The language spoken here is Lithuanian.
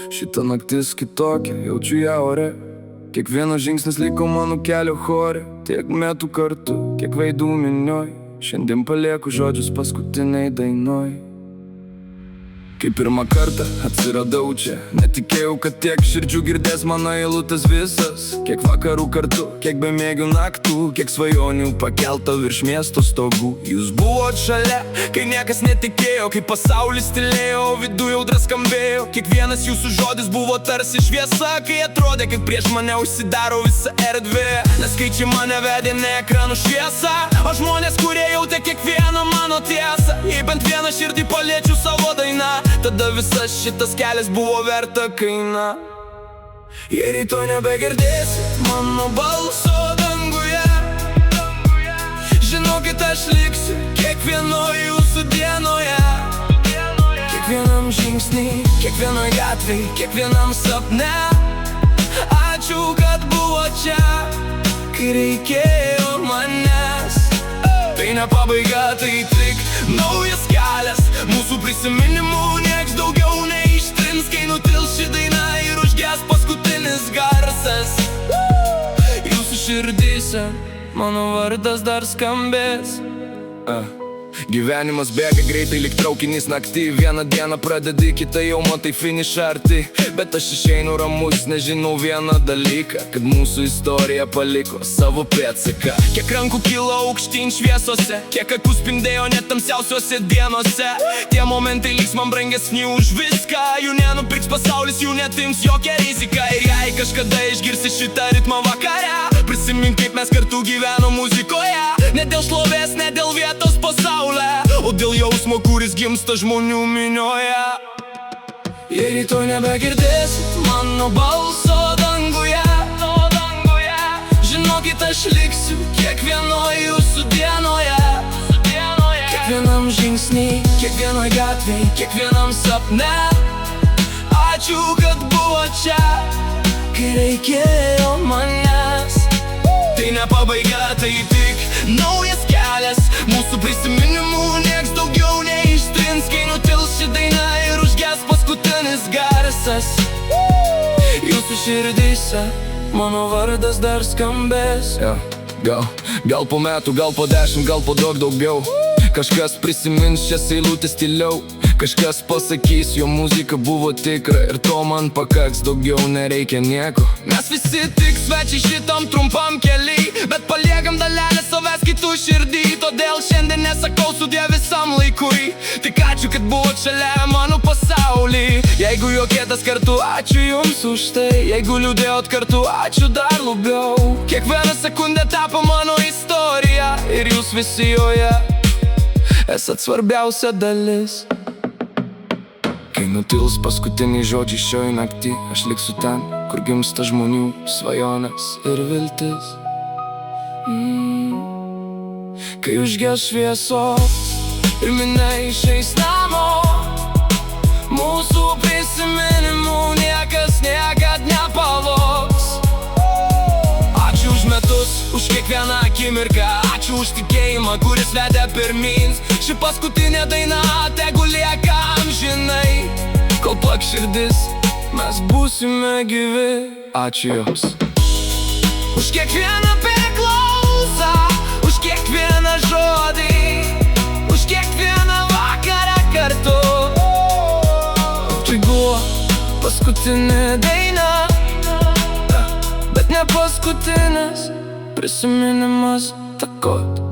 Šita naktis kitokia, jaučiu ją ore. Kiekvienas žingsnis liko mano kelio chore. Tiek metų kartu, kiek veidų minioj. Šiandien palieku žodžius paskutiniai dainoj. Kai pirmą kartą atsiradau čia, netikėjau, kad tiek širdžių girdės mano eilutės visas. Kiek vakarų kartu, kiek bemiegių naktų, kiek svajonių pakelta virš miesto stogų. Jūs buvot šalia, kai niekas netikėjo, kai pasaulis tylėjo, viduj audra skambėjo. Kiekvienas jūsų žodis buvo tarsi šviesa, kai atrodė, kaip prieš mane užsidaro visa erdvė. Nes skaičiai mane vedė ne ekranų šviesa, o žmonės, kurie jautė kiekvieną mano tiesą. Jei bent vieną širdį paliečiau savo dainą, tada visas šitas kelias buvo verta kaina. Jei rytoj nebegirdėsi mano balso danguje, žinokit, aš liksiu kiekvienoj jūsų dienoje. Kiekvienam žingsnį, kiekvienoj gatvėj, kiekvienam sapne. Ačiū, kad buvo čia, kai reikėjo manęs. Tai ne pabaiga, tai tik naujas kelias. Mūsų prisiminimų nieks daugiau neištrins, kai nutils ši daina ir užges paskutinis garsas. Jūsų širdyse mano vardas dar skambės. Gyvenimas bėga greitai, lyg traukinys naktį. Vieną dieną pradedi, kitą jau matai finišą arti. Bet aš išeinu ramus, nežinau vieną dalyką, kad mūsų istorija paliko savo pėdsaką. Kiek rankų kilo aukštyn šviesose, kiek akų spindėjo net tamsiausiuose dienose. Tie momentai liks man brangesni už viską. Jų nenupirks pasaulis, jų netims jokia rizika. Ir jei kažkada išgirsi šitą ritmą vakare, prisimink, kaip mes kartu gyvenom muzikoje. Ne dėl šlovės, ne dėl vietos pasaulė, o dėl jausmo, kuris gimsta žmonių minioje. Jei rytoj nebegirdėsit mano balso danguje, žinokit, aš liksiu kiekvienoj jūsų dienoje. Kiekvienam žingsnį, kiekvienoj gatvėj, kiekvienam sapne. Ačiū, kad buvo čia, kai reikėjo manęs. Tai ne pabaiga, tai tik naujas kelias. Mūsų prisiminimų nieks daugiau neištrins, kai nutils ši daina ir užges paskutinis garsas. Jūsų širdyse mano vardas dar skambės. Gal po metų, gal po 10, gal po daug daugiau. Kažkas prisimins šias eilutės tyliau. Kažkas pasakys, jo muzika buvo tikra, ir to man pakaks, daugiau nereikia nieko. Mes visi tik svečiai šitam trumpam keliai, bet paliekam dalelę savęs kitų širdį. Todėl šiandien nesakau sudie visam laikui, tik ačiū, kad buvot šalia mano pasaulį. Jeigu juokėtas kartu, ačiū jums už tai. Jeigu liūdėjot kartu, ačiū dar labiau. Kiekviena sekundė tapo mano istorija, ir jūs visi joje esat svarbiausia dalis. Kai nutils paskutiniai žodžiai šioj naktį, aš liksiu ten, kur gimsta žmonių svajonės ir viltis. Kai užges šviesos ir minia išeis namo, mūsų prisiminimų niekas niekad nepavogs. Ačiū už metus, už kiekvieną akimirką. Ačiū už tikėjimą, kuris vedė pirmyn. Ši paskutinė daina tegu lieka amžinai. Kol plaks širdis, mes būsime gyvi. Ačiū jums už kiekvieną priklausą, už kiekvieną žodį, už kiekvieną vakarą kartu. Tai buvo paskutinė daina, bet ne paskutinis prisiminimas takot.